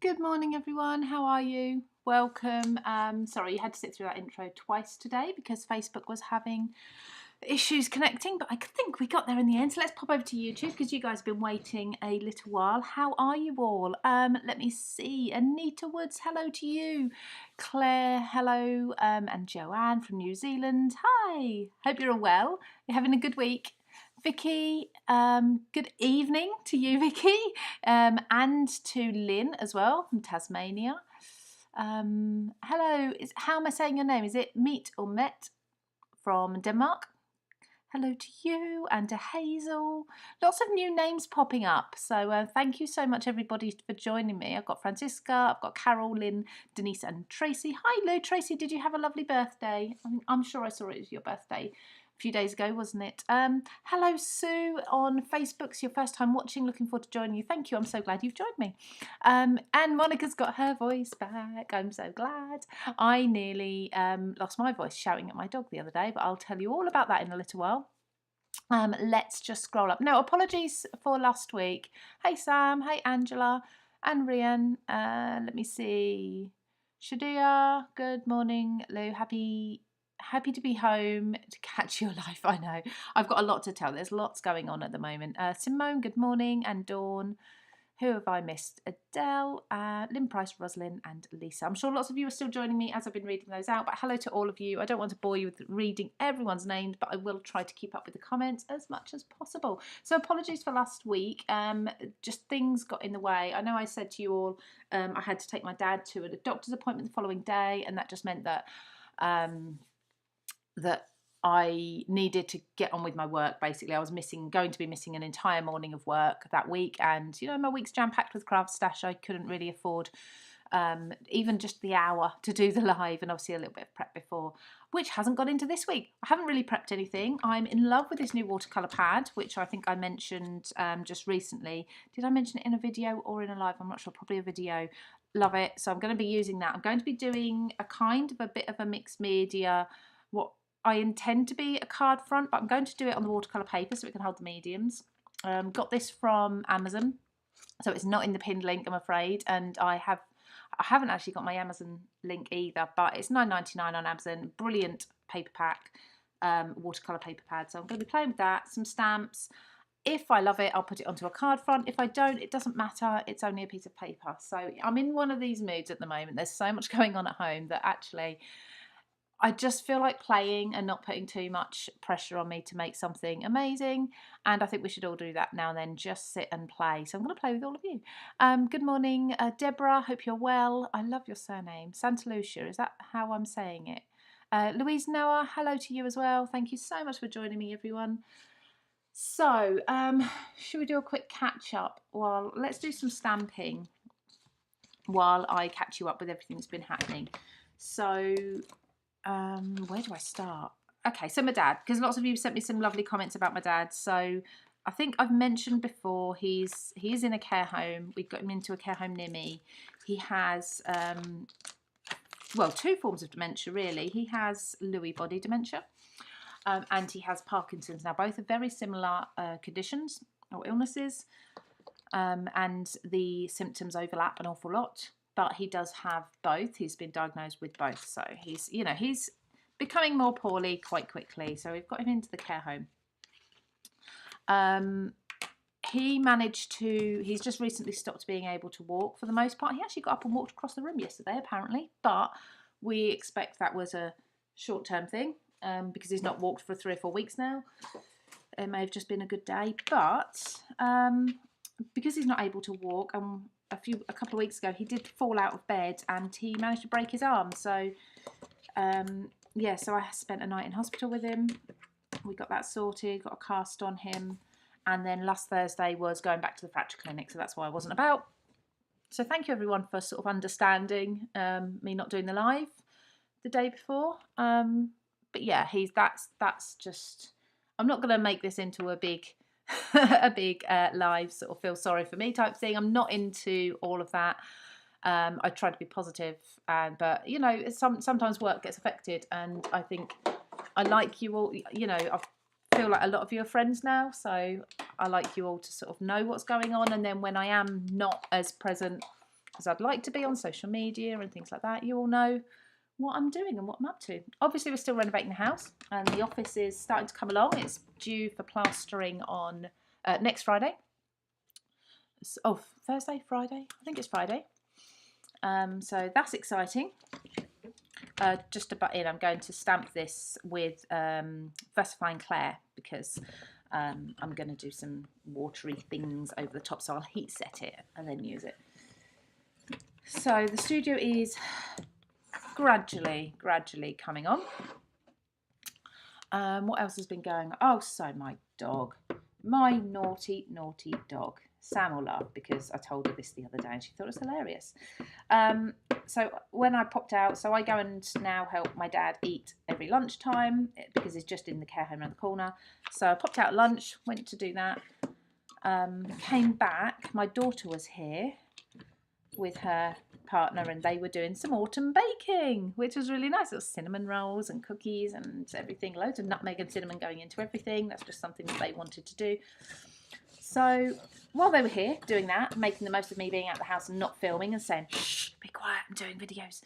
Good morning, everyone. How are you? Welcome. Sorry, you had to sit through that intro twice today because Facebook was having issues connecting, but I think we got there in the end. So let's pop over to YouTube because you guys have been waiting a little while. How are you all? Let me see. Anita Woods, hello to you. Claire, hello. And Joanne from New Zealand. Hi. Hope you're all well. You're having a good week. Vicky, good evening to you, Vicky, and to Lynn as well from Tasmania. Hello, how am I saying your name? Is it Meet or Met from Denmark? Hello to you and to Hazel. Lots of new names popping up. So thank you so much, everybody, for joining me. I've got Francisca, I've got Carol, Lynn, Denise and Tracy. Hi, Lou. Tracy, did you have a lovely birthday? I'm sure I saw it was your birthday a few days ago, wasn't it? Hello, Sue on Facebook. It's your first time watching. Looking forward to joining you. Thank you. I'm so glad you've joined me. And Monica's got her voice back. I'm so glad. I nearly lost my voice shouting at my dog the other day, but I'll tell you all about that in a little while. Let's just scroll up. No, apologies for last week. Hey, Sam. Hey, Angela. And Rian. Let me see. Shadia, good morning. Lou, happy to be home to catch your life. I know I've got a lot to tell. There's lots going on at the moment. Simone, good morning. And Dawn. Who have I missed? Adele, Lynn Price, Rosalind and Lisa. I'm sure lots of you are still joining me as I've been reading those out, but hello to all of you. I don't want to bore you with reading everyone's names, but I will try to keep up with the comments as much as possible. So apologies for last week. Just things got in the way. I know I said to you all I had to take my dad to a doctor's appointment the following day, and that just meant that that I needed to get on with my work. Basically, I was going to be missing an entire morning of work that week, and you know, my week's jam-packed with craft stash. I couldn't really afford even just the hour to do the live, and obviously a little bit of prep before, which hasn't got into this week. I haven't really prepped anything. I'm in love with this new watercolour pad, which I think I mentioned just recently. Did I mention it in a video or in a live? I'm not sure, probably a video. Love it. So I'm going to be using that. I'm going to be doing a bit of a mixed media, what I intend to be a card front, but I'm going to do it on the watercolour paper so it can hold the mediums. Got this from Amazon, so it's not in the pinned link, I'm afraid, and I haven't actually got my Amazon link either, but it's $9.99 on Amazon. Brilliant paper pack, watercolour paper pad. So I'm going to be playing with that, some stamps. If I love it, I'll put it onto a card front. If I don't, it doesn't matter. It's only a piece of paper. So I'm in one of these moods at the moment. There's so much going on at home that actually I just feel like playing and not putting too much pressure on me to make something amazing. And I think we should all do that now and then, just sit and play. So I'm going to play with all of you. Good morning, Deborah. Hope you're well. I love your surname. Santa Lucia, is that how I'm saying it? Louise Noah, hello to you as well. Thank you so much for joining me, everyone. So, should we do a quick catch up? Well, let's do some stamping while I catch you up with everything that's been happening. So, where do I start? Okay, so my dad, because lots of you sent me some lovely comments about my dad. So I think I've mentioned before, he is in a care home. We got him into a care home near me. He has well, two forms of dementia really. He has Lewy body dementia, and he has Parkinson's. Now both are very similar conditions or illnesses, and the symptoms overlap an awful lot. But he does have both. He's been diagnosed with both. So he's becoming more poorly quite quickly. So we've got him into the care home. He's just recently stopped being able to walk for the most part. He actually got up and walked across the room yesterday, apparently. But we expect that was a short-term thing because he's not walked for 3 or 4 weeks now. It may have just been a good day. But because he's not able to walk, a couple of weeks ago he did fall out of bed and he managed to break his arm. So so I spent a night in hospital with him. We got that sorted, got a cast on him, and then last Thursday was going back to the fracture clinic, so that's why I wasn't about. So thank you everyone for sort of understanding me not doing the live the day before. But yeah, that's just, I'm not going to make this into a big live sort of feel sorry for me type thing. I'm not into all of that. I try to be positive, but you know, sometimes work gets affected, and I think I like you all. You know, I feel like a lot of you are friends now, so I like you all to sort of know what's going on, and then when I am not as present, because I'd like to be on social media and things like that. You all know what I'm doing and what I'm up to. Obviously, we're still renovating the house, and the office is starting to come along. It's due for plastering on next Friday. Oh, Thursday, Friday? I think it's Friday. So that's exciting. Just to butt in, I'm going to stamp this with VersaFine Clay because I'm going to do some watery things over the top, so I'll heat set it and then use it. So the studio is gradually coming on. What else has been going on? Oh, so my dog, my naughty dog. Sam will laugh because I told her this the other day and she thought it was hilarious. So when I popped out, so I go and now help my dad eat every lunchtime because he's just in the care home around the corner. So I popped out at lunch, went to do that, came back. My daughter was here with her partner and they were doing some autumn baking, which was really nice. It was cinnamon rolls and cookies and everything, loads of nutmeg and cinnamon going into everything. That's just something that they wanted to do. So while they were here doing that, making the most of me being out the house and not filming and saying, shh, be quiet, I'm doing videos,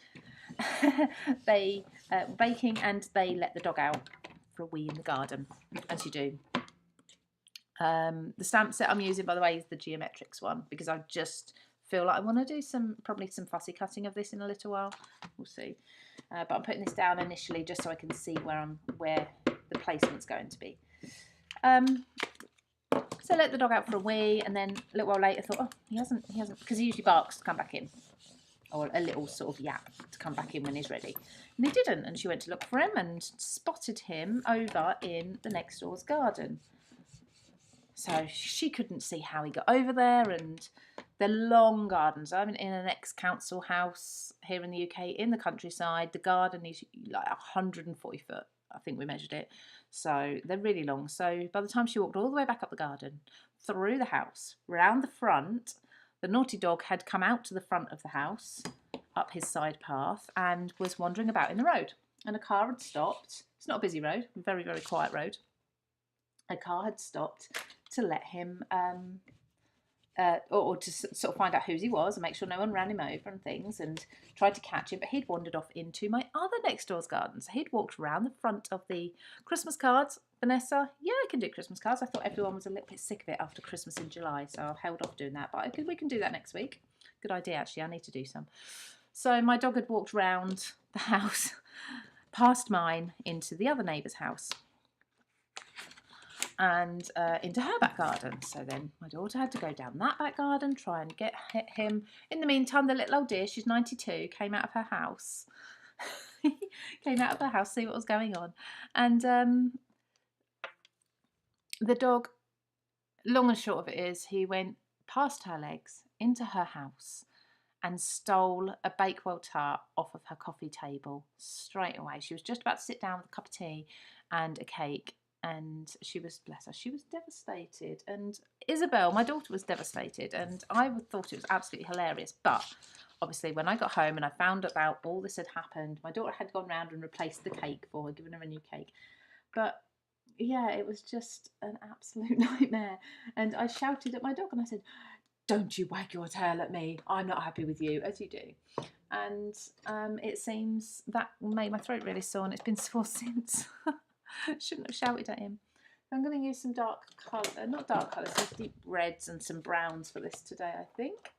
they were baking and they let the dog out for a wee in the garden, as you do. The stamp set I'm using, by the way, is the Geometrics one because I just feel like I want to do probably some fussy cutting of this in a little while. We'll see. But I'm putting this down initially just so I can see where the placement's going to be. So I let the dog out for a wee, and then a little while later I thought, oh, he hasn't, because he usually barks to come back in, or a little sort of yap to come back in when he's ready. And he didn't, and she went to look for him and spotted him over in the next door's garden. So she couldn't see how he got over there, and they're long gardens. I'm in an ex-council house here in the UK, in the countryside. The garden is like 140 foot, I think we measured it. So they're really long. So by the time she walked all the way back up the garden, through the house, round the front, the naughty dog had come out to the front of the house, up his side path, and was wandering about in the road. And a car had stopped. It's not a busy road, a very, very quiet road. A car had stopped to let him, or to sort of find out who he was and make sure no one ran him over and things, and tried to catch him. But he'd wandered off into my other next door's garden. So he'd walked around the front of the Christmas cards. Vanessa, yeah, I can do Christmas cards. I thought everyone was a little bit sick of it after Christmas in July, so I've held off doing that. But we can do that next week. Good idea, actually. I need to do some. So my dog had walked round the house, past mine, into the other neighbour's house, and into her back garden. So then my daughter had to go down that back garden, try and get him. In the meantime, the little old dear, she's 92, came out of her house. Came out of her house, see what was going on. And the dog, long and short of it is, he went past her legs into her house and stole a Bakewell tart off of her coffee table straight away. She was just about to sit down with a cup of tea and a cake, and she was, bless her, she was devastated. And Isabel, my daughter, was devastated, and I thought it was absolutely hilarious. But obviously when I got home and I found out all this had happened, my daughter had gone round and replaced the cake for her, given her a new cake. But yeah, it was just an absolute nightmare. And I shouted at my dog and I said, don't you wag your tail at me, I'm not happy with you, as you do. And it seems that made my throat really sore, and it's been sore since. Shouldn't have shouted at him. I'm going to use some dark colour, not dark colours, some deep reds and some browns for this today, I think.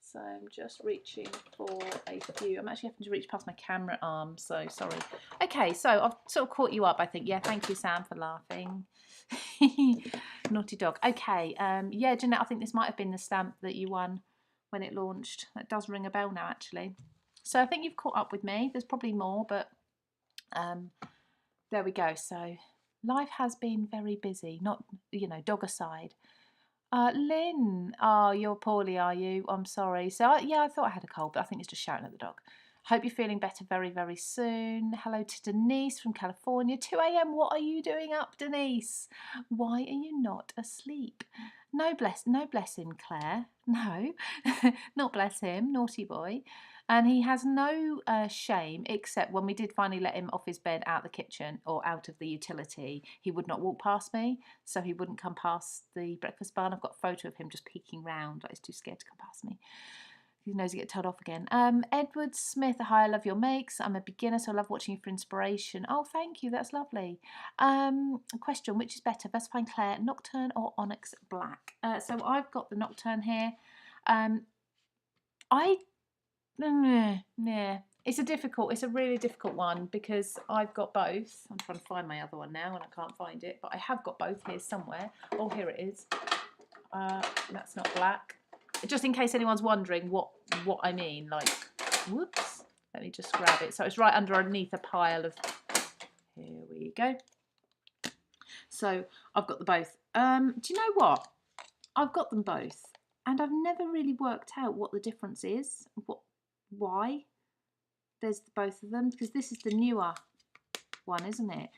So I'm just reaching for a few. I'm actually having to reach past my camera arm, so sorry. Okay, so I've sort of caught you up, I think. Yeah, thank you, Sam, for laughing. Naughty dog. Okay, yeah, Jeanette, I think this might have been the stamp that you won when it launched. That does ring a bell now, actually. So I think you've caught up with me. There's probably more, but there we go. So life has been very busy, not, you know, dog aside. Lynn, oh, you're poorly, are you? I'm sorry. So, yeah, I thought I had a cold, but I think it's just shouting at the dog. Hope you're feeling better very, very soon. Hello to Denise from California. 2 a.m. What are you doing up, Denise? Why are you not asleep? No bless him, Claire. No, not bless him. Naughty boy. And he has no shame, except when we did finally let him off his bed out the kitchen or out of the utility, he would not walk past me, so he wouldn't come past the breakfast bar. And I've got a photo of him just peeking round, like he's too scared to come past me. Who knows, you get told off again. Edward Smith, hi, I love your makes. I'm a beginner, so I love watching you for inspiration. Oh, thank you, that's lovely. Question, which is better, Versifying Clair Nocturne or Onyx Black? So I've got the Nocturne here. Yeah, it's a really difficult one because I've got both. I'm trying to find my other one now and I can't find it, but I have got both here somewhere. Oh, here it is. That's not black. Just in case anyone's wondering what I mean, like, whoops, let me just grab it. So it's right underneath a pile of, here we go. So I've got the both. Do you know what? I've got them both and I've never really worked out what the difference is, why there's both of them, because this is the newer one, isn't it?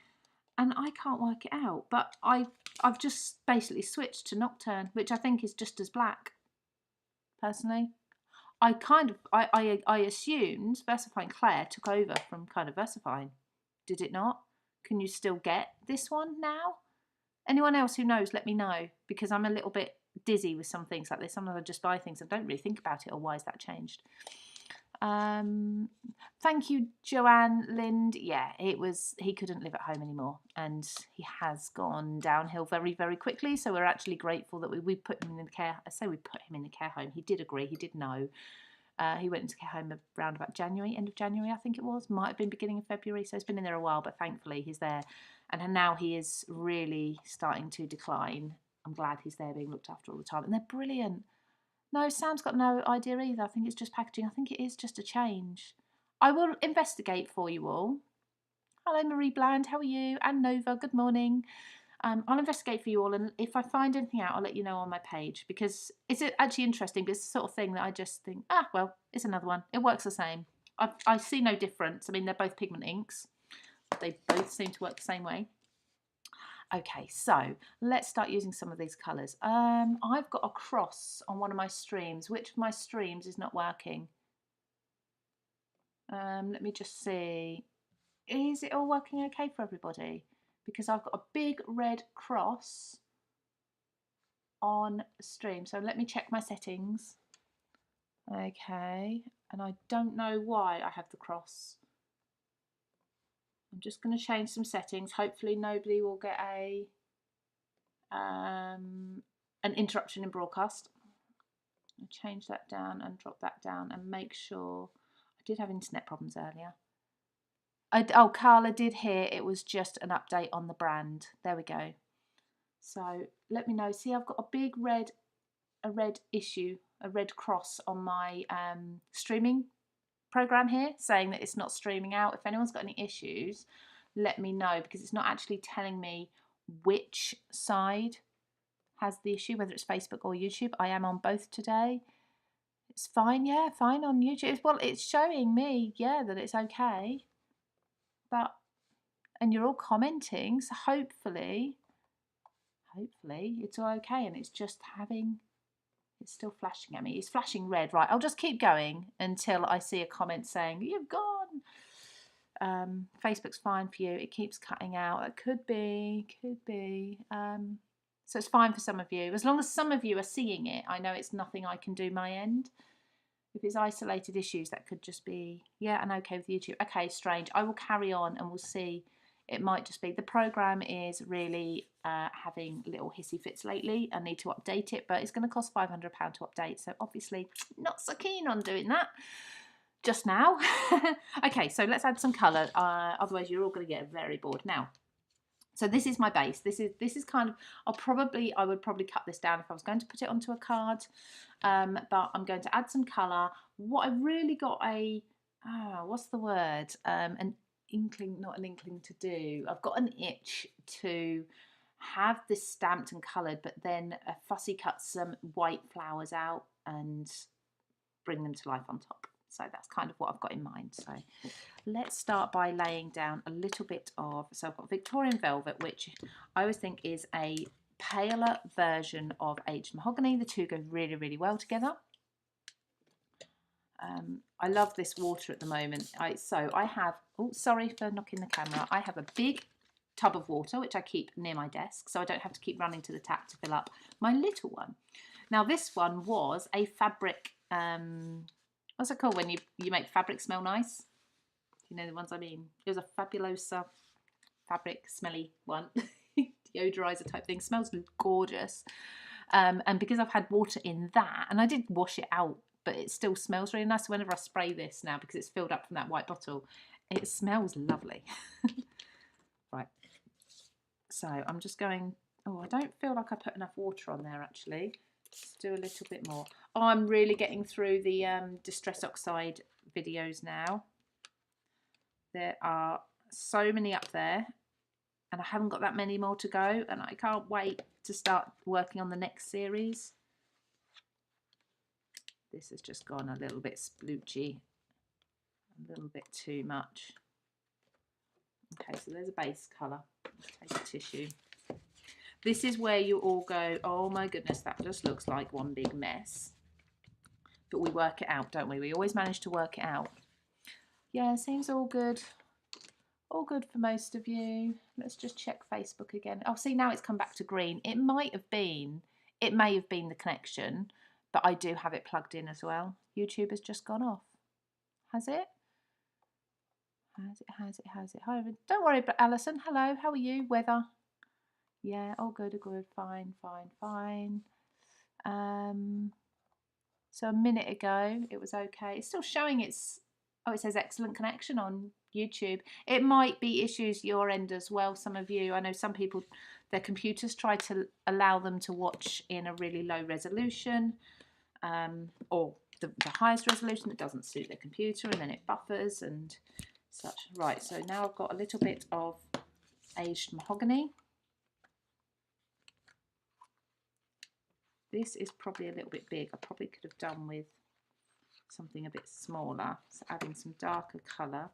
And I can't work it out, but I've just basically switched to Nocturne, which I think is just as black. Personally, I assumed Versifying Clair took over from kind of Versifying. Did it not? Can you still get this one now? Anyone else who knows, let me know, because I'm a little bit dizzy with some things like this. Sometimes I just buy things and don't really think about it, or why is that changed? Thank you, Joanne Lind. Yeah, he couldn't live at home anymore and he has gone downhill very, very quickly. So we're actually grateful that we put him in the care. I say we put him in the care home. He did agree. He did know. He went into care home around about January, end of January, I think it was. Might have been beginning of February. So he's been in there a while, but thankfully he's there. And now he is really starting to decline. I'm glad he's there being looked after all the time. And they're brilliant. No, Sam's got no idea either. I think it's just packaging. I think it is just a change. I will investigate for you all. Hello, Marie Bland. How are you? And Nova, good morning. I'll investigate for you all, and if I find anything out, I'll let you know on my page, because it's actually interesting. But it's the sort of thing that I just think, well, it's another one. It works the same. I see no difference. I mean, they're both pigment inks. They both seem to work the same way. Okay, so let's start using some of these colours. I've got a cross on one of my streams. Which of my streams is not working? Let me just see. Is it all working okay for everybody? Because I've got a big red cross on stream. So let me check my settings. Okay, and I don't know why I have the cross. I'm just going to change some settings. Hopefully nobody will get an interruption in broadcast. I'll change that down and drop that down and make sure. I did have internet problems earlier. Oh, Carla did hear it was just an update on the brand. There we go. So let me know. See, I've got a big red cross on my streaming program here saying that it's not streaming out. If anyone's got any issues, let me know, because it's not actually telling me which side has the issue, whether it's Facebook or YouTube. I am on both today. It's fine, yeah, fine on YouTube. Well, it's showing me, yeah, that it's okay. But, and you're all commenting, so hopefully it's all okay, and it's just it's still flashing at me. It's flashing red. Right, I'll just keep going until I see a comment saying, you've gone. Facebook's fine for you. It keeps cutting out. It could be. So it's fine for some of you. As long as some of you are seeing it, I know it's nothing I can do my end. If it's isolated issues, that could just be, yeah, and okay with YouTube. Okay, strange. I will carry on and we'll see. It might just be the program is really having little hissy fits lately. I need to update it, but it's going to cost £500 to update. So obviously not so keen on doing that just now. Okay, so let's add some colour. Otherwise you're all going to get very bored. Now, so this is my base. This is kind of, I would probably cut this down if I was going to put it onto a card. But I'm going to add some colour. What I've really got what's the word? An inkling, not an inkling to do. I've got an itch to have this stamped and coloured, but then fussy cut some white flowers out and bring them to life on top. So that's kind of what I've got in mind. So let's start by laying down a little bit of, so I've got Victorian Velvet, which I always think is a paler version of aged mahogany. The two go really, really well together. I love this water at the moment. I have, oh, sorry for knocking the camera. I have a big tub of water, which I keep near my desk, so I don't have to keep running to the tap to fill up my little one. Now, this one was a fabric What's it called when you make fabric smell nice? You know the ones I mean. It was a Fabulosa fabric smelly one. Deodorizer type thing. Smells gorgeous. And because I've had water in that, and I did wash it out, but it still smells really nice. So whenever I spray this now, because it's filled up from that white bottle, it smells lovely. Right. So I'm just going, oh, I don't feel like I put enough water on there actually. Let's do a little bit more. Oh, I'm really getting through the Distress Oxide videos now. There are so many up there, and I haven't got that many more to go, and I can't wait to start working on the next series. This has just gone a little bit sploochy, a little bit too much. Okay, so there's a base colour. Take a tissue. This is where you all go, oh my goodness, that just looks like one big mess. But we work it out, don't we? We always manage to work it out. Yeah, seems all good. All good for most of you. Let's just check Facebook again. Oh, see, now it's come back to green. It may have been the connection, but I do have it plugged in as well. YouTube has just gone off. Has it? Has it? Hi, don't worry, but Alison, hello, how are you? Weather? Yeah, all good, fine. So a minute ago, it was okay. It's still showing it's, oh, it says excellent connection on YouTube. It might be issues your end as well, some of you. I know some people, their computers try to allow them to watch in a really low resolution, or the highest resolution that doesn't suit their computer, and then it buffers and such. Right, so now I've got a little bit of aged mahogany. This is probably a little bit big. I probably could have done with something a bit smaller. So adding some darker colour.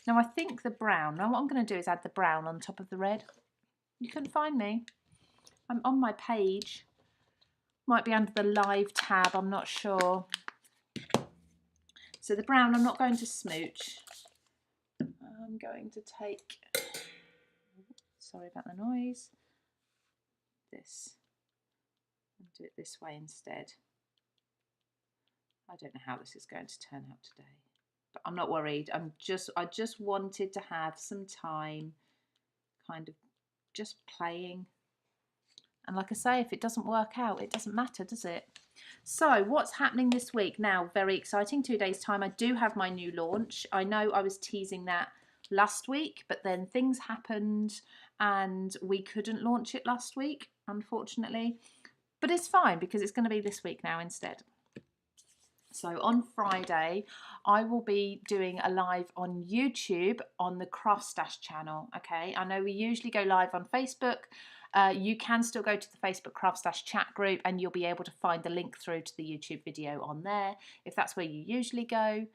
Now I think the brown, now what I'm going to do is add the brown on top of the red. You couldn't find me. I'm on my page. Might be under the live tab, I'm not sure. So the brown I'm not going to smooch. I'm going to take, sorry about the noise, this, and do it this way instead. I don't know how this is going to turn out today, but I'm not worried. I just wanted to have some time kind of just playing. And like I say, if it doesn't work out, it doesn't matter, does it? So what's happening this week? Now, very exciting, 2 days time, I do have my new launch. I know I was teasing that last week, but then things happened and we couldn't launch it last week, unfortunately. But it's fine because it's going to be this week now instead. So on Friday, I will be doing a live on YouTube on the Craft Stash channel. Okay, I know we usually go live on Facebook. You can still go to the Facebook Craft Stash chat group and you'll be able to find the link through to the YouTube video on there if that's where you usually go.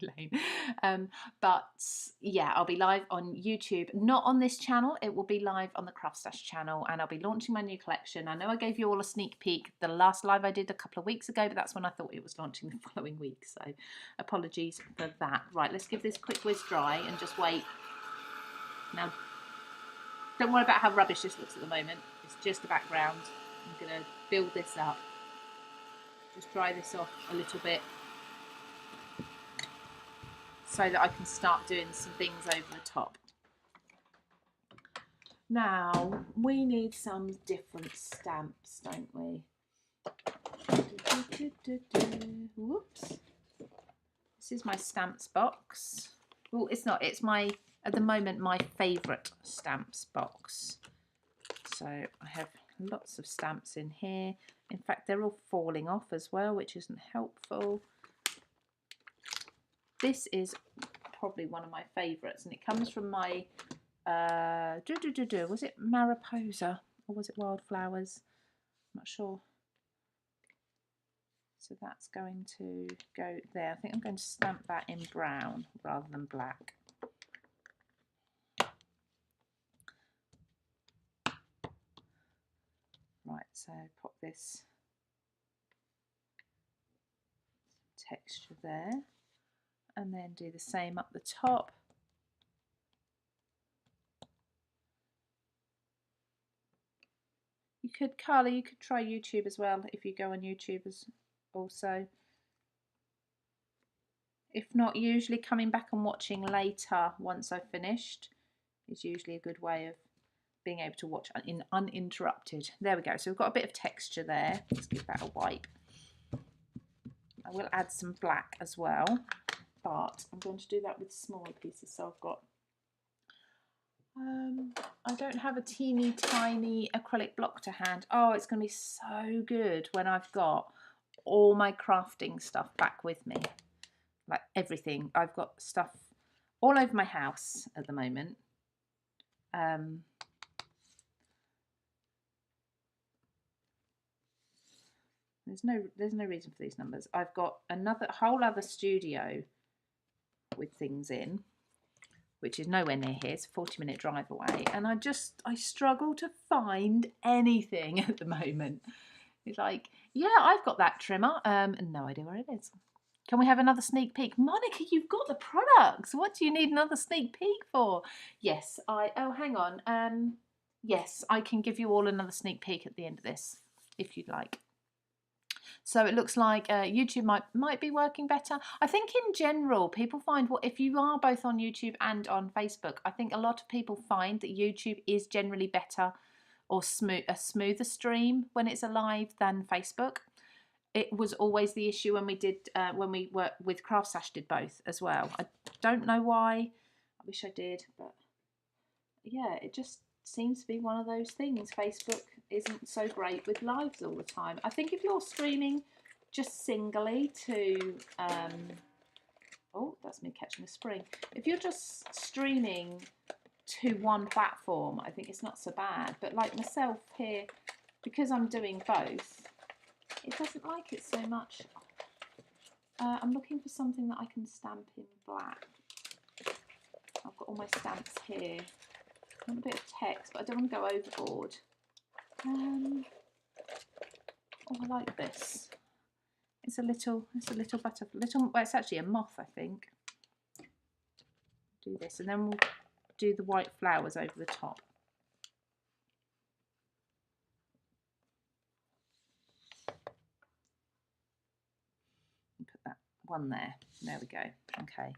Elaine. But yeah, I'll be live on YouTube, not on this channel. It will be live on the Craft Stash channel, and I'll be launching my new collection. I know I gave you all a sneak peek the last live I did a couple of weeks ago, but that's when I thought it was launching the following week, so apologies for that. Right, let's give this quick whiz dry and just wait. Now, don't worry about how rubbish this looks at the moment. It's just the background. I'm going to build this up. Just dry this off a little bit, so that I can start doing some things over the top. Now, we need some different stamps, don't we? Whoops. This is my stamps box. Well, it's not. It's my, at the moment, my favourite stamps box. So I have lots of stamps in here. In fact, they're all falling off as well, which isn't helpful. This is probably one of my favourites, and it comes from my, was it Mariposa or was it Wildflowers? I'm not sure. So that's going to go there. I think I'm going to stamp that in brown rather than black. Right, so pop this texture there. And then do the same up the top. You could, Carla, you could try YouTube as well if you go on YouTube also. If not, usually coming back and watching later once I've finished is usually a good way of being able to watch uninterrupted. There we go. So we've got a bit of texture there. Let's give that a wipe. I will add some black as well, but I'm going to do that with smaller pieces. So I've got, I don't have a teeny tiny acrylic block to hand. Oh, it's going to be so good when I've got all my crafting stuff back with me. Like everything. I've got stuff all over my house at the moment. There's no reason for these numbers. I've got another whole other studio with things in, which is nowhere near here. It's a 40-minute drive away, and I struggle to find anything at the moment. It's like, yeah, I've got that trimmer, and no idea where it is. Can we have another sneak peek? Monica, you've got the products. What do you need another sneak peek for? Yes, oh, hang on. Yes, I can give you all another sneak peek at the end of this, if you'd like. So it looks like YouTube might be working better. I think in general, people find if you are both on YouTube and on Facebook, I think a lot of people find that YouTube is generally better or a smoother stream when it's alive than Facebook. It was always the issue when we did when we worked with Craft Sash, did both as well. I don't know why. I wish I did, but yeah, it just seems to be one of those things. Facebook isn't so great with lives all the time. I think if you're streaming just singly to oh, that's me catching a spring. If you're just streaming to one platform, I think it's not so bad. But like myself here, because I'm doing both, it doesn't like it so much. I'm looking for something that I can stamp in black. I've got all my stamps here. I want a bit of text, but I don't want to go overboard. Oh, I like this. It's a little butterfly. Well, it's actually a moth, I think. Do this, and then we'll do the white flowers over the top. Put that one there. There we go. Okay.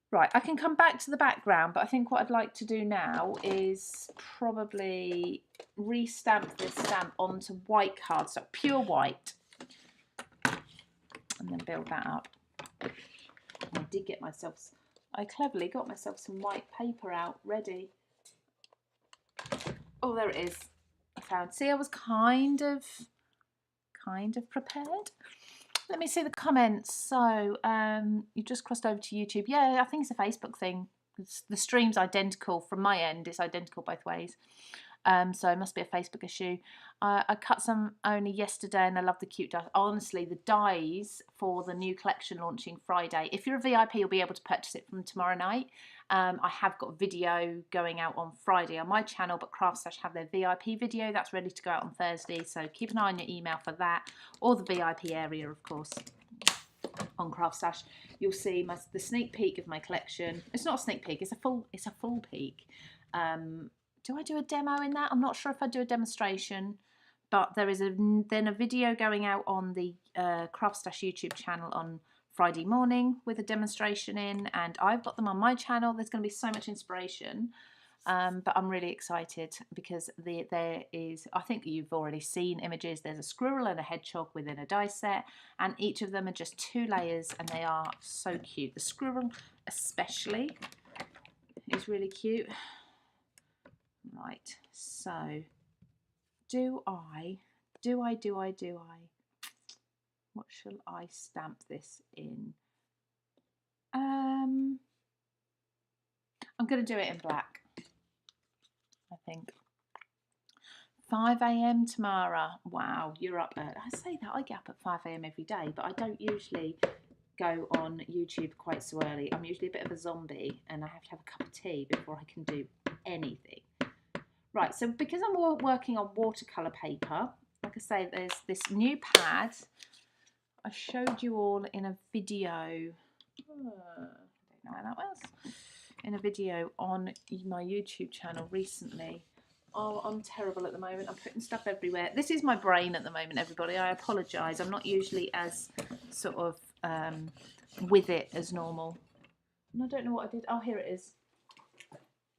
Right, I can come back to the background, but I think what I'd like to do now is probably re-stamp this stamp onto white cardstock, pure white, and then build that up. I did get myself, I cleverly got myself some white paper out ready. Oh, there it is. I found. See, I was kind of prepared. Let me see the comments. So you just crossed over to YouTube. Yeah, I think it's a Facebook thing. The stream's identical from my end. It's identical both ways. So it must be a Facebook issue. I cut some only yesterday and I love the cute dies. Honestly, the dies for the new collection launching Friday. If you're a VIP, you'll be able to purchase it from tomorrow night. I have got a video going out on Friday on my channel, but Craft Sash have their VIP video. That's ready to go out on Thursday. So keep an eye on your email for that, or the VIP area, of course. On Craft Sash, you'll see the sneak peek of my collection. It's not a sneak peek. It's a full peek. Do I do a demo in that? I'm not sure if I do a demonstration, but there is then a video going out on the Craft Stash YouTube channel on Friday morning with a demonstration in, and I've got them on my channel. There's going to be so much inspiration, but I'm really excited because there is, I think you've already seen images. There's a squirrel and a hedgehog within a die set, and each of them are just 2 layers, and they are so cute. The squirrel especially is really cute. Right, so do I, what shall I stamp this in? I'm going to do it in black, I think. 5 AM, Tamara. Wow, you're up early. I say that, I get up at 5 AM every day, but I don't usually go on YouTube quite so early. I'm usually a bit of a zombie, and I have to have a cup of tea before I can do anything. Right, so because I'm working on watercolour paper, like I say, there's this new pad. I showed you all in a video, I don't know how that was, in a video on my YouTube channel recently. Oh, I'm terrible at the moment. I'm putting stuff everywhere. This is my brain at the moment, everybody. I apologise. I'm not usually as sort of with it as normal. And I don't know what I did. Oh, here it is.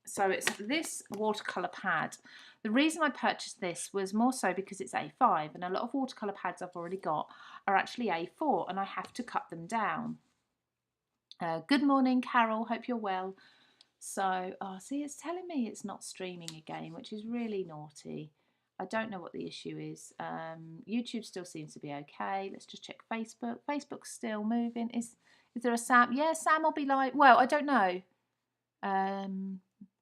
So it's this watercolour pad. The reason I purchased this was more so because it's A5, and a lot of watercolour pads I've already got are actually A4, and I have to cut them down. Good morning, Carol. Hope you're well. So, oh, see, it's telling me it's not streaming again, which is really naughty. I don't know what the issue is. YouTube still seems to be okay. Let's just check Facebook. Facebook's still moving. Is there a Sam? Yeah, Sam will be live. Well, I don't know.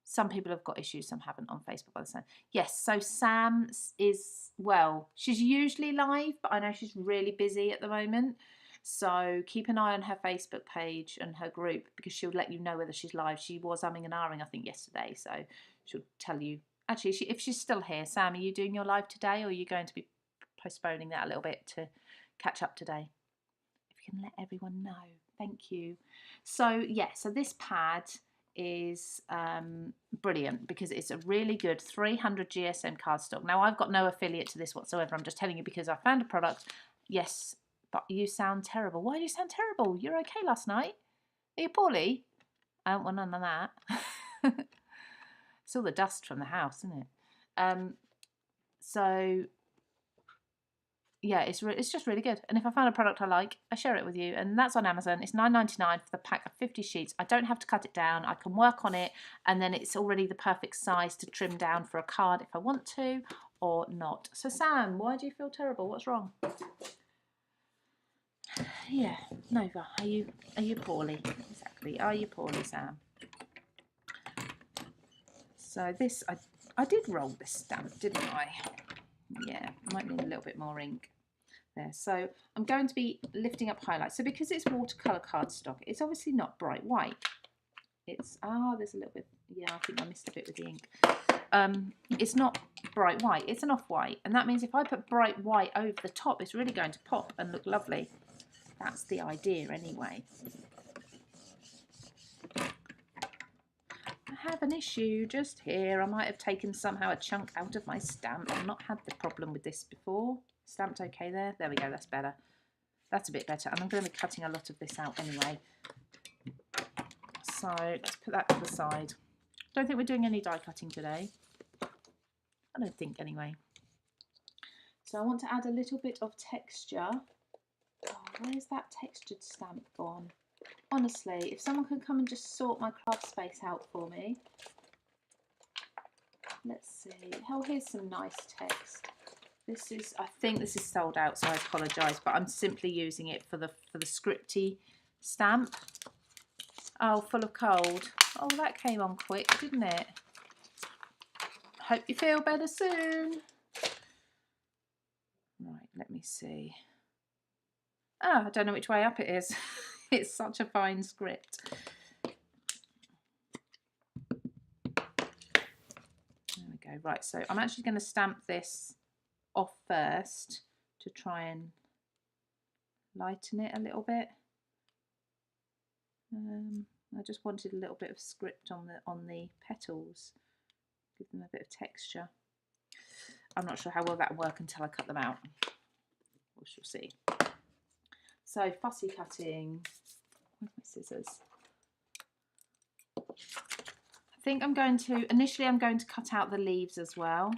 Some people have got issues, some haven't on Facebook by the sound. Yes, so Sam is, well, she's usually live, but I know she's really busy at the moment. So keep an eye on her Facebook page and her group, because she'll let you know whether she's live. She was umming and ahhing, I think, yesterday, so she'll tell you. Actually, if she's still here, Sam, are you doing your live today, or are you going to be postponing that a little bit to catch up today? If you can let everyone know. Thank you. So, yeah, so this pad is brilliant because it's a really good 300 GSM cardstock. Now, I've got no affiliate to this whatsoever. I'm just telling you because I found a product. Yes, but you sound terrible. Why do you sound terrible? You're okay last night. Are you poorly? I don't want none of that. It's all the dust from the house, isn't it? So yeah, it's just really good. And if I find a product I like, I share it with you. And that's on Amazon. It's $9.99 for the pack of 50 sheets. I don't have to cut it down. I can work on it, and then it's already the perfect size to trim down for a card if I want to or not. So Sam, why do you feel terrible? What's wrong? Yeah, Nova, are you poorly? Exactly. Are you poorly, Sam? So this, I did roll this stamp, didn't I? Yeah, might need a little bit more ink there. So I'm going to be lifting up highlights. So because it's watercolour cardstock, it's obviously not bright white. It's, there's a little bit, yeah, I think I missed a bit with the ink. It's not bright white, it's an off-white. And that means if I put bright white over the top, it's really going to pop and look lovely. That's the idea anyway. I have an issue just here. I might have taken somehow a chunk out of my stamp. I've not had the problem with this before. Stamped okay there. There we go, that's better. That's a bit better. And I'm going to be cutting a lot of this out anyway. So let's put that to the side. Don't think we're doing any die cutting today. I don't think anyway. So I want to add a little bit of texture. Oh, where's that textured stamp gone? Honestly, if someone could come and just sort my craft space out for me. Let's see. Oh, here's some nice text. This is, I think this is sold out, so I apologise, but I'm simply using it for the scripty stamp. Oh, full of cold. Oh, that came on quick, didn't it? Hope you feel better soon. Right, let me see. Oh, I don't know which way up it is. It's such a fine script. There we go. Right, so I'm actually going to stamp this off first to try and lighten it a little bit. I just wanted a little bit of script on the petals, give them a bit of texture. I'm not sure how well that will work until I cut them out. We shall see. So fussy cutting. Where's my scissors? I think I'm going to, initially I'm going to cut out the leaves as well,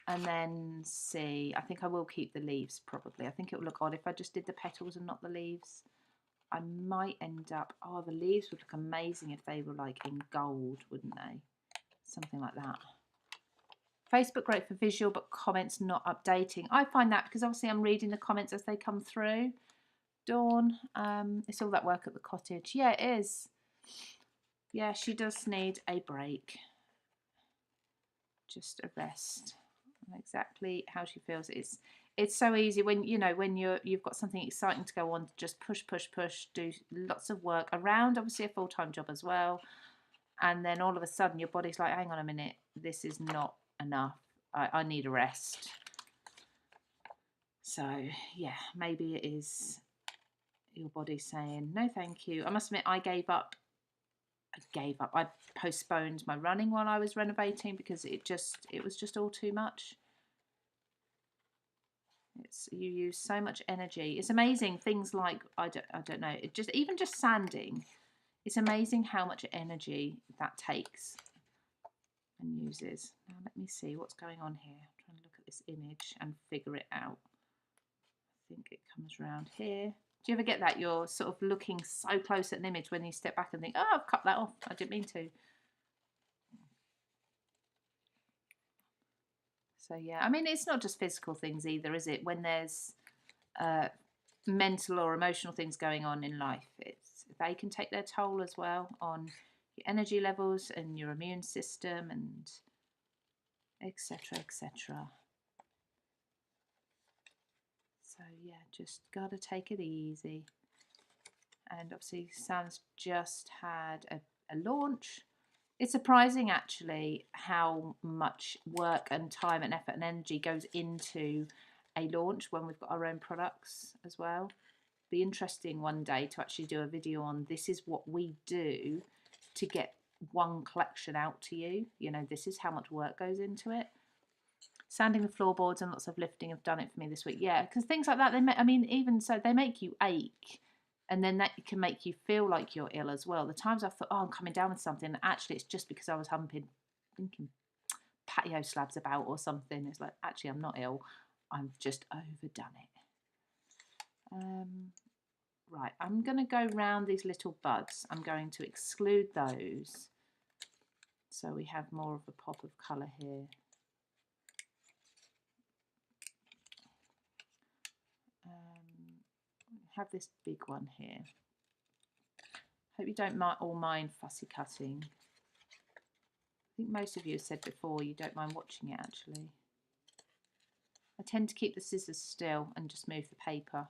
and then see. I think I will keep the leaves probably. I think it will look odd if I just did the petals and not the leaves. I might end up, oh, the leaves would look amazing if they were like in gold, wouldn't they? Something like that. Facebook, great for visual, but comments not updating. I find that because obviously I'm reading the comments as they come through. Dawn, it's all that work at the cottage. Yeah, it is. Yeah, she does need a break. Just a rest. Exactly how she feels. It's so easy when when you've got something exciting to go on, just push, do lots of work around obviously a full-time job as well, and then all of a sudden your body's like, hang on a minute, this is not enough. I need a rest. So yeah, maybe it is your body saying no thank you. I must admit I gave up gave up. I postponed my running while I was renovating because it was just all too much. You use so much energy. It's amazing things like I don't know. It just even just sanding. It's amazing how much energy that takes and uses. Now let me see what's going on here. I'm trying to look at this image and figure it out. I think it comes around here. Do you ever get that? You're sort of looking so close at an image when you step back and think, oh, I've cut that off. I didn't mean to. So yeah, I mean, it's not just physical things either, is it? When there's mental or emotional things going on in life, they can take their toll as well on your energy levels and your immune system and etc. etc. So yeah, just gotta take it easy. And obviously Sam's just had a launch. It's surprising actually how much work and time and effort and energy goes into a launch when we've got our own products as well. Be interesting one day to actually do a video on this is what we do to get one collection out to you. You know, this is how much work goes into it. Sanding the floorboards and lots of lifting have done it for me this week. Yeah, because things like that, I mean, even so, they make you ache. And then that can make you feel like you're ill as well. The times I thought, oh, I'm coming down with something, actually it's just because I was thinking patio slabs about or something. It's like, actually, I'm not ill. I've just overdone it. Right, I'm going to go round these little buds. I'm going to exclude those. So we have more of a pop of colour here. Have this big one here. Hope you don't all mind fussy cutting. I think most of you have said before you don't mind watching it actually. I tend to keep the scissors still and just move the paper.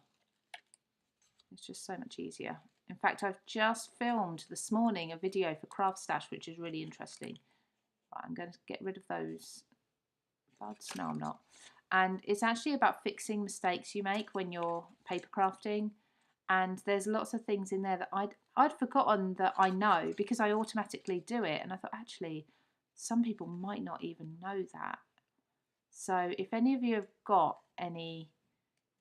It's just so much easier. In fact, I've just filmed this morning a video for Craft Stash, which is really interesting. Right, I'm going to get rid of those buds. No, I'm not. And it's actually about fixing mistakes you make when you're paper crafting. And there's lots of things in there that I'd forgotten that I know because I automatically do it. And I thought, actually, some people might not even know that. So if any of you have got any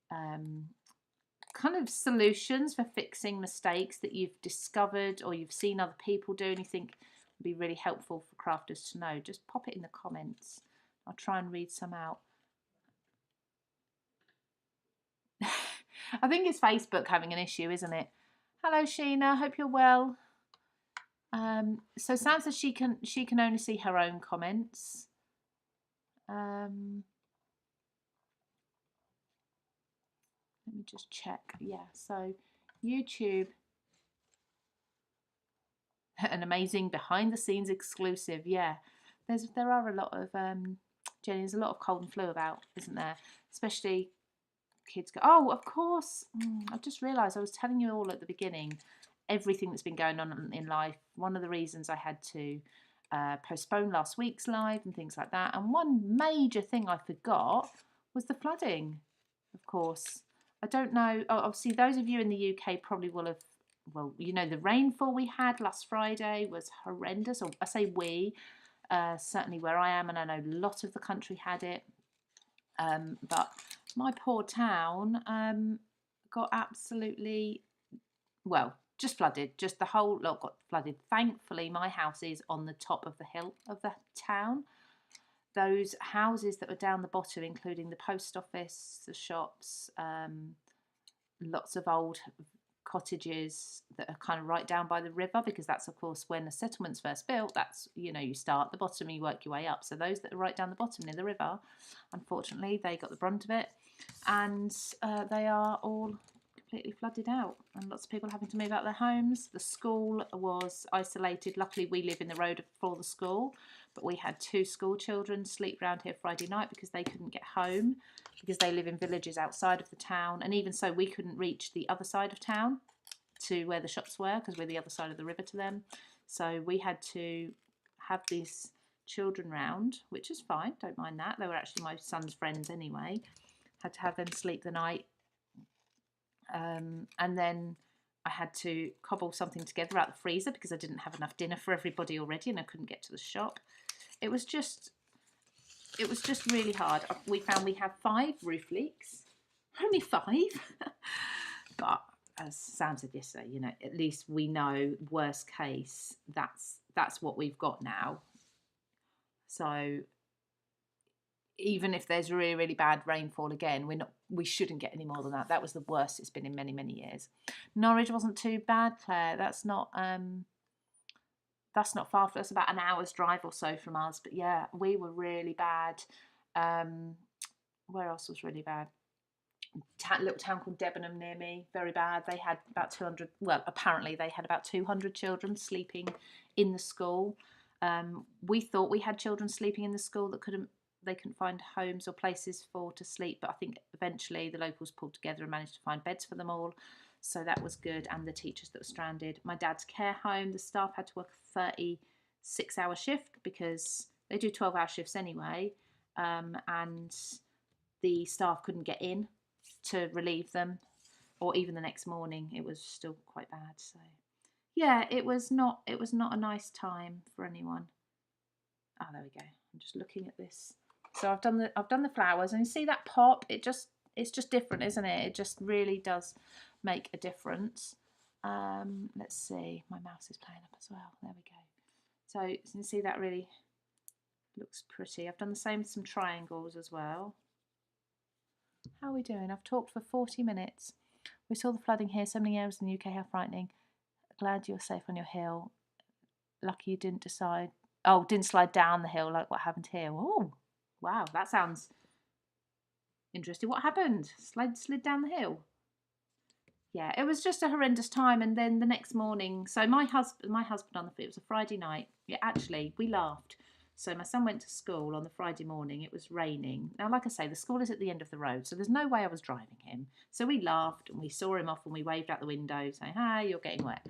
kind of solutions for fixing mistakes that you've discovered or you've seen other people do and you think would be really helpful for crafters to know, just pop it in the comments. I'll try and read some out. I think it's Facebook having an issue, isn't it? Hello, Sheena. Hope you're well. So Sam says she can only see her own comments. Let me just check. Yeah. So YouTube, an amazing behind the scenes exclusive. Yeah. There are a lot of Jenny. There's a lot of cold and flu about, isn't there? Especially kids go, oh, of course. I've just realised I was telling you all at the beginning everything that's been going on in life. One of the reasons I had to postpone last week's live and things like that. And one major thing I forgot was the flooding, of course. I don't know. Obviously, those of you in the UK probably will have, well, you know, the rainfall we had last Friday was horrendous. Or I say we, certainly where I am, and I know a lot of the country had it. But my poor town got absolutely, well, just flooded. Just the whole lot got flooded. Thankfully, my house is on the top of the hill of the town. Those houses that were down the bottom, including the post office, the shops, lots of old cottages that are kind of right down by the river, because that's, of course, when the settlement's first built, that's, you know, you start at the bottom and you work your way up. So those that are right down the bottom near the river, unfortunately, they got the brunt of it, and they are all completely flooded out, and lots of people having to move out their homes. The school was isolated. Luckily, we live in the road for the school, but we had 2 school children sleep round here Friday night because they couldn't get home, because they live in villages outside of the town, and even so we couldn't reach the other side of town to where the shops were because we're the other side of the river to them. So we had to have these children round, which is fine, don't mind that. They were actually my son's friends anyway. Had to have them sleep the night. And then I had to cobble something together out the freezer because I didn't have enough dinner for everybody already and I couldn't get to the shop. It was just really hard. We found we have 5 roof leaks. Only 5. But as Sam said yesterday, you know, at least we know worst case, that's what we've got now. So even if there's really, really bad rainfall again, we shouldn't get any more than that. That was the worst it's been in many, many years. Norwich wasn't too bad, Claire. That's not far from us, about an hour's drive or so from us. But yeah, we were really bad. Where else was really bad? Little town called Debenham near me, very bad. They had about 200, well, apparently they had about 200 children sleeping in the school. We thought we had children sleeping in the school that they couldn't find homes or places to sleep, but I think eventually the locals pulled together and managed to find beds for them all, so that was good. And the teachers that were stranded. My dad's care home, the staff had to work a 36-hour shift because they do 12-hour shifts anyway, and the staff couldn't get in to relieve them, or even the next morning. It was still quite bad. So yeah, it was not a nice time for anyone. Oh, there we go. I'm just looking at this. So I've done the flowers, and you see that pop? It's just different, isn't it? It just really does make a difference. Let's see. My mouse is playing up as well. There we go. So you can see that really looks pretty. I've done the same with some triangles as well. How are we doing? I've talked for 40 minutes. We saw the flooding here. So many areas in the UK. How frightening. Glad you're safe on your hill. Lucky you didn't slide down the hill like what happened here. Oh, wow, that sounds interesting. What happened? Slid down the hill? Yeah, it was just a horrendous time. And then the next morning, so my husband it was a Friday night. Yeah, actually, we laughed. So my son went to school on the Friday morning. It was raining. Now, like I say, the school is at the end of the road, so there's no way I was driving him. So we laughed and we saw him off and we waved out the window saying, "Hi, you're getting wet."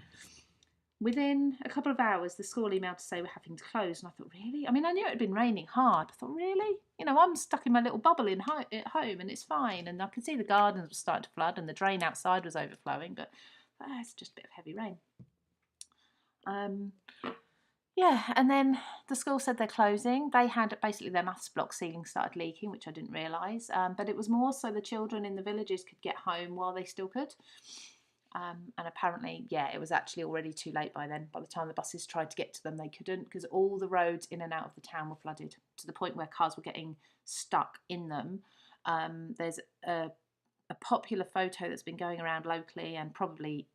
Within a couple of hours, the school emailed to say we're having to close. And I thought, really? I mean, I knew it had been raining hard. I thought, really? You know, I'm stuck in my little bubble at home and it's fine. And I could see the gardens were starting to flood and the drain outside was overflowing. But it's just a bit of heavy rain. Yeah, and then the school said they're closing. They had basically their maths block ceiling started leaking, which I didn't realise. But it was more so the children in the villages could get home while they still could. And apparently, yeah, it was actually already too late by then. By the time the buses tried to get to them, they couldn't, because all the roads in and out of the town were flooded to the point where cars were getting stuck in them. There's a popular photo that's been going around locally and probably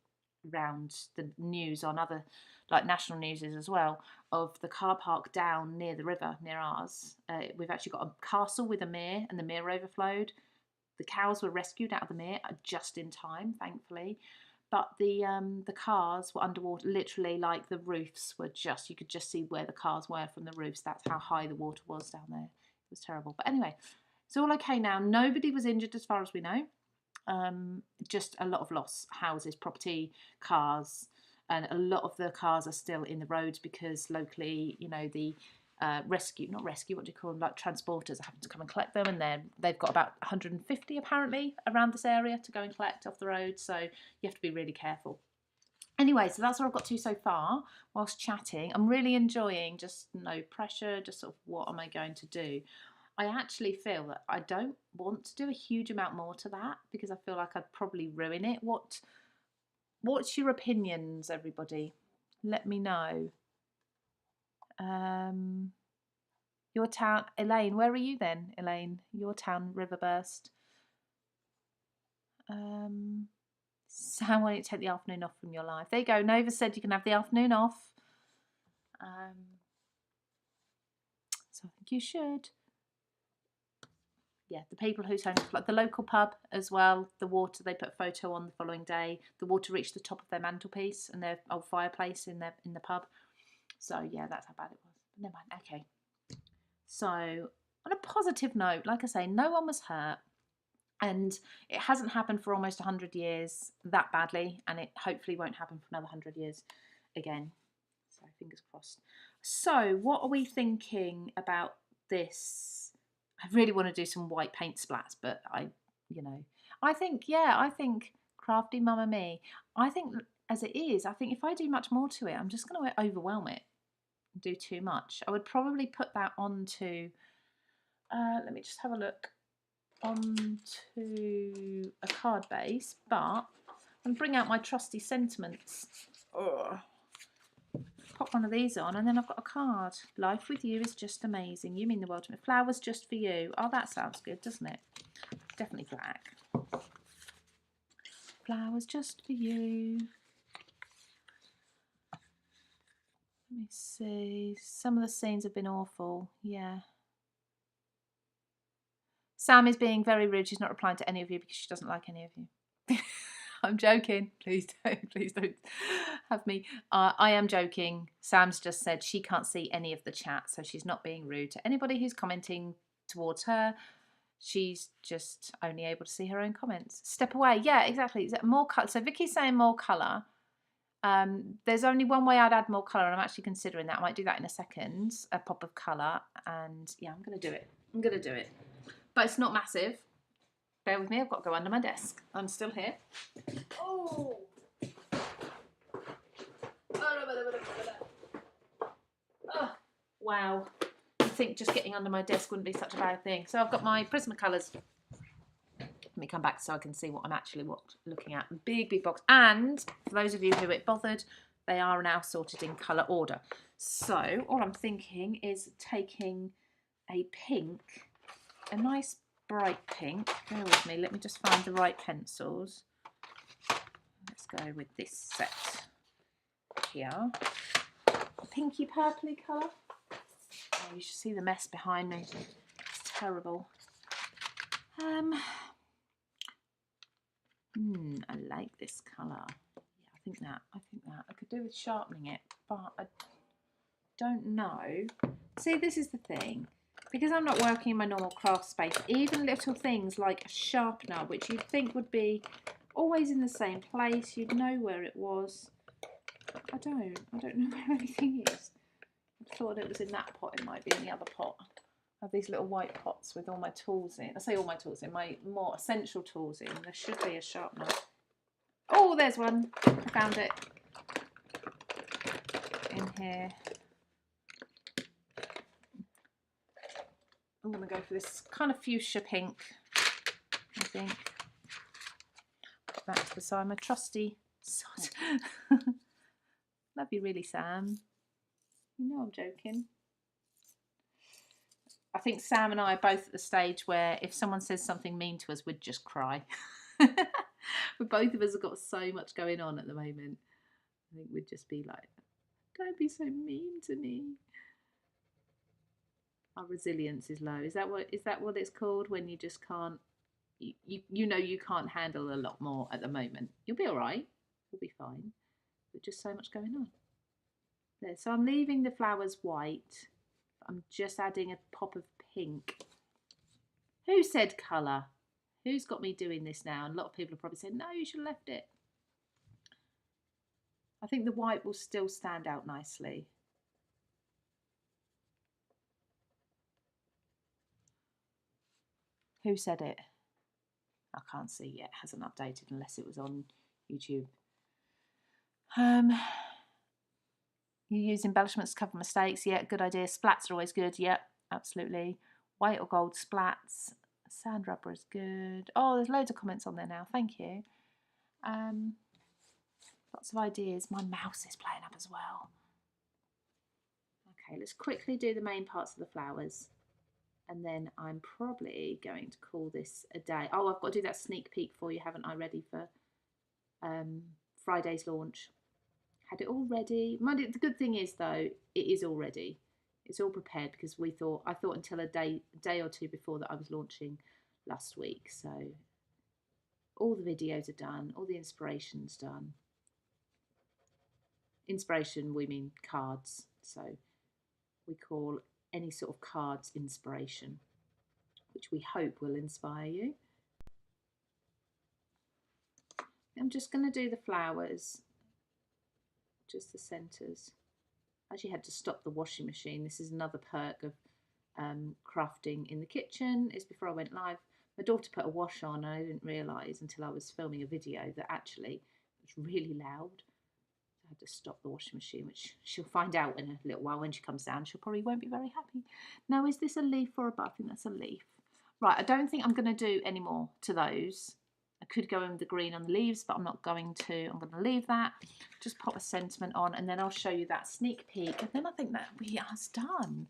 around the news on other, like national newses as well, of the car park down near the river, near ours. We've actually got a castle with a mere, and the mere overflowed. The cows were rescued out of the mere just in time, thankfully. But the cars were underwater, literally, like the roofs were you could just see where the cars were from the roofs. That's how high the water was down there. It was terrible. But anyway, it's all okay now. Nobody was injured as far as we know. Just a lot of loss, houses, property, cars, and a lot of the cars are still in the roads because locally, you know, the what do you call them, like transporters are having to come and collect them, and they've got about 150 apparently around this area to go and collect off the road, so you have to be really careful. Anyway, so that's where I've got to so far whilst chatting. I'm really enjoying just no pressure, just sort of what am I going to do. I actually feel that I don't want to do a huge amount more to that because I feel like I'd probably ruin it. What's your opinions, everybody? Let me know. Your town, Elaine, where are you then, Elaine? Your town, Riverburst. Sam, why don't you take the afternoon off from your life? There you go. Nova said you can have the afternoon off. So I think you should. Yeah, the people whose homes flood, the local pub as well, the water, they put a photo on the following day. The water reached the top of their mantelpiece and their old fireplace in the pub. So yeah, that's how bad it was. But never mind. Okay. So on a positive note, like I say, no one was hurt. And it hasn't happened for almost 100 years that badly, and it hopefully won't happen for another 100 years again. So fingers crossed. So what are we thinking about this? I really want to do some white paint splats, but I think Crafty Mama Me. I think as it is, I think if I do much more to it, I'm just going to overwhelm it and do too much. I would probably put that onto, let me just have a look, onto a card base, but I'm bring out my trusty sentiments. Ugh. Pop one of these on and then I've got a card. Life with you is just amazing. You mean the world to me. Flowers just for you. Oh, that sounds good, doesn't it? Definitely black. Flowers just for you. Let me see. Some of the scenes have been awful. Yeah. Sam is being very rude. She's not replying to any of you because she doesn't like any of you. I'm joking. Please don't have me. I am joking. Sam's just said she can't see any of the chat, so she's not being rude to anybody who's commenting towards her. She's just only able to see her own comments. Step away. Yeah, exactly. Is that more colour? So Vicky's saying more colour. There's only one way I'd add more colour, and I'm actually considering that. I might do that in a second. A pop of colour, and yeah, I'm going to do it. I'm going to do it. But it's not massive. Bear with me, I've got to go under my desk. I'm still here. Oh! Oh, wow. I think just getting under my desk wouldn't be such a bad thing. So I've got my Prismacolors. Let me come back so I can see what I'm actually looking at. Big, big box. And for those of you who it bothered, they are now sorted in colour order. So all I'm thinking is taking a pink, a nice bright pink. Bear with me, let me just find the right pencils. Let's go with this set here. Pinky purpley colour. Oh, you should see the mess behind me. It's terrible. I like this colour. Yeah, I think that. I could do with sharpening it, but I don't know. See, this is the thing. Because I'm not working in my normal craft space, even little things like a sharpener, which you'd think would be always in the same place, you'd know where it was. I don't know where anything is. I thought it was in that pot, it might be in the other pot. I have these little white pots with all my tools in. I say all my tools in, my more essential tools in. There should be a sharpener. Oh, there's one. I found it. In here. I'm going to go for this kind of fuchsia pink, I think. Put that to the side, my trusty sod. Love you really, Sam. You know I'm joking. I think Sam and I are both at the stage where if someone says something mean to us, we'd just cry. But both of us have got so much going on at the moment. I think we'd just be like, don't be so mean to me. Our resilience is low. Is that what it's called when you just can't, you know you can't handle a lot more at the moment? You'll be all right. You'll be fine. But just so much going on. There. So I'm leaving the flowers white. I'm just adding a pop of pink. Who said colour? Who's got me doing this now? And a lot of people are probably saying, no, you should have left it. I think the white will still stand out nicely. Who said it? I can't see yet. It hasn't updated unless it was on YouTube. You use embellishments to cover mistakes. Yeah, good idea. Splats are always good. Yep, absolutely. White or gold splats. Sand rubber is good. Oh, there's loads of comments on there now. Thank you. Lots of ideas. My mouse is playing up as well. Okay, let's quickly do the main parts of the flowers. And then I'm probably going to call this a day. Oh, I've got to do that sneak peek for you, haven't I, ready for Friday's launch. Had it all ready. The good thing is, though, it is all ready. It's all prepared because I thought until a day or two before that I was launching last week. So all the videos are done, all the inspiration's done. Inspiration, we mean cards. So we call any sort of cards inspiration, which we hope will inspire you. I'm just going to do the flowers, just the centres. I actually had to stop the washing machine. This is another perk of crafting in the kitchen, is before I went live. My daughter put a wash on and I didn't realise until I was filming a video that actually it was really loud. I had to stop the washing machine, which she'll find out in a little while when she comes down. She'll probably won't be very happy. Now, is this a leaf or a bud? I think that's a leaf. Right, I don't think I'm going to do any more to those. I could go in with the green on the leaves, but I'm not going to. I'm going to leave that. Just pop a sentiment on, and then I'll show you that sneak peek. And then I think that we are done.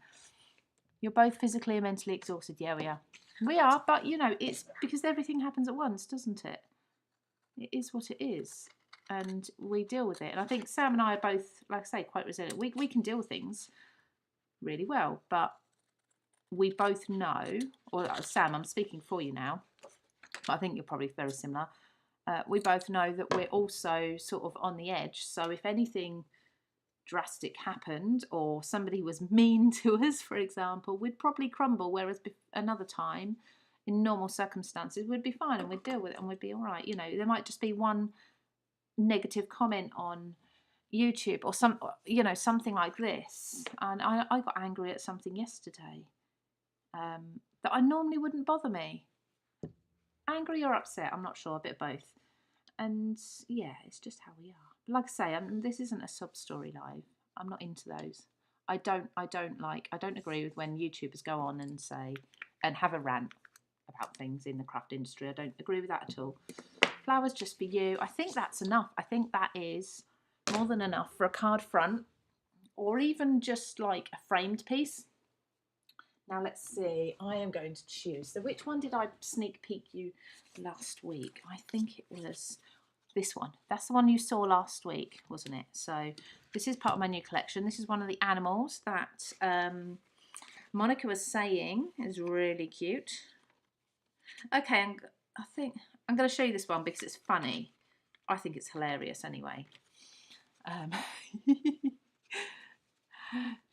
You're both physically and mentally exhausted. Yeah, we are. We are, but you know, it's because everything happens at once, doesn't it? It is what it is. And we deal with it. And I think Sam and I are both, like I say, quite resilient. We can deal with things really well, but we both know, or Sam, I'm speaking for you now, but I think you're probably very similar. We both know that we're also sort of on the edge. So if anything drastic happened or somebody was mean to us, for example, we'd probably crumble, whereas another time, in normal circumstances, we'd be fine and we'd deal with it and we'd be all right. You know, there might just be one negative comment on YouTube or something like this, and I got angry at something yesterday that I normally wouldn't bother me. Angry or upset, I'm not sure, a bit of both. And yeah, it's just how we are. Like I say, this isn't a sub story live. I'm not into those. I don't agree with when YouTubers go on and say and have a rant about things in the craft industry. I don't agree with that at all. Flowers just for you. I think that's enough. I think that is more than enough for a card front or even just like a framed piece. Now let's see, I am going to choose. So which one did I sneak peek you last week? I think it was this one. That's the one you saw last week, wasn't it? So this is part of my new collection. This is one of the animals that Monica was saying is really cute. Okay, I think I'm going to show you this one because it's funny. I think it's hilarious anyway.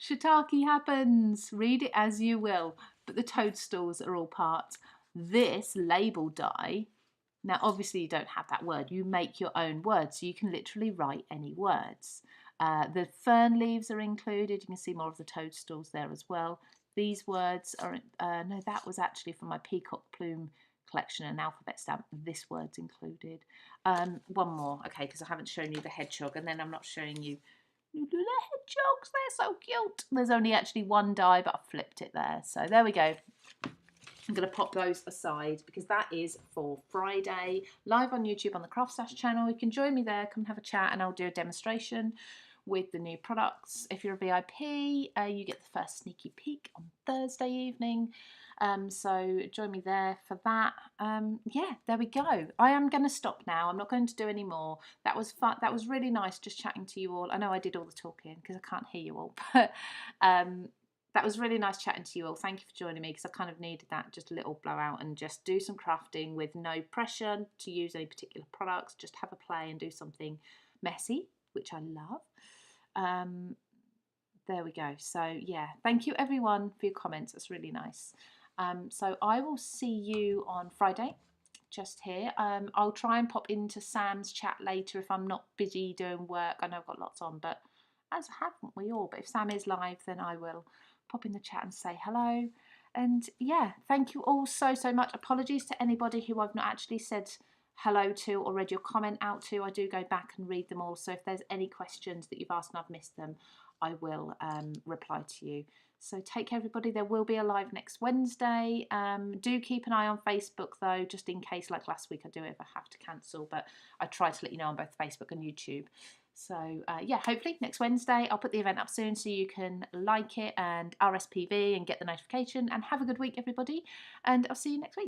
Shiitake happens. Read it as you will. But the toadstools are all part. This label die. Now, obviously, you don't have that word. You make your own words. So you can literally write any words. The fern leaves are included. You can see more of the toadstools there as well. These words are... no, that was actually from my peacock plume collection, an alphabet stamp. This word's included. One more. Okay, because I haven't shown you the hedgehog. And then I'm not showing you... The hedgehogs, they're so cute. There's only actually one die, but I flipped it there. So there we go. I'm going to pop those aside because that is for Friday, live on YouTube on the Craft Stash channel. You can join me there, come have a chat, and I'll do a demonstration with the new products. If you're a VIP, you get the first sneaky peek on Thursday evening. So join me there for that. Yeah, there we go. I am going to stop now. I'm not going to do any more. That was fun. That was really nice just chatting to you all. I know I did all the talking because I can't hear you all, but that was really nice chatting to you all. Thank you for joining me because I kind of needed that, just a little blowout and just do some crafting with no pressure to use any particular products. Just have a play and do something messy, which I love. There we go. So yeah, thank you everyone for your comments. That's really nice. So I will see you on Friday, just here. I'll try and pop into Sam's chat later if I'm not busy doing work. I know I've got lots on, but as haven't we all? But if Sam is live, then I will pop in the chat and say hello. And yeah, thank you all so much. Apologies to anybody who I've not actually said hello to or read your comment out to. I do go back and read them all. So if there's any questions that you've asked and I've missed them, I will reply to you. So take care, everybody. There will be a live next Wednesday. Do keep an eye on Facebook, though, just in case, like last week, I do ever have to cancel. But I try to let you know on both Facebook and YouTube. So, yeah, hopefully next Wednesday, I'll put the event up soon so you can like it and RSPB and get the notification. And have a good week, everybody. And I'll see you next week.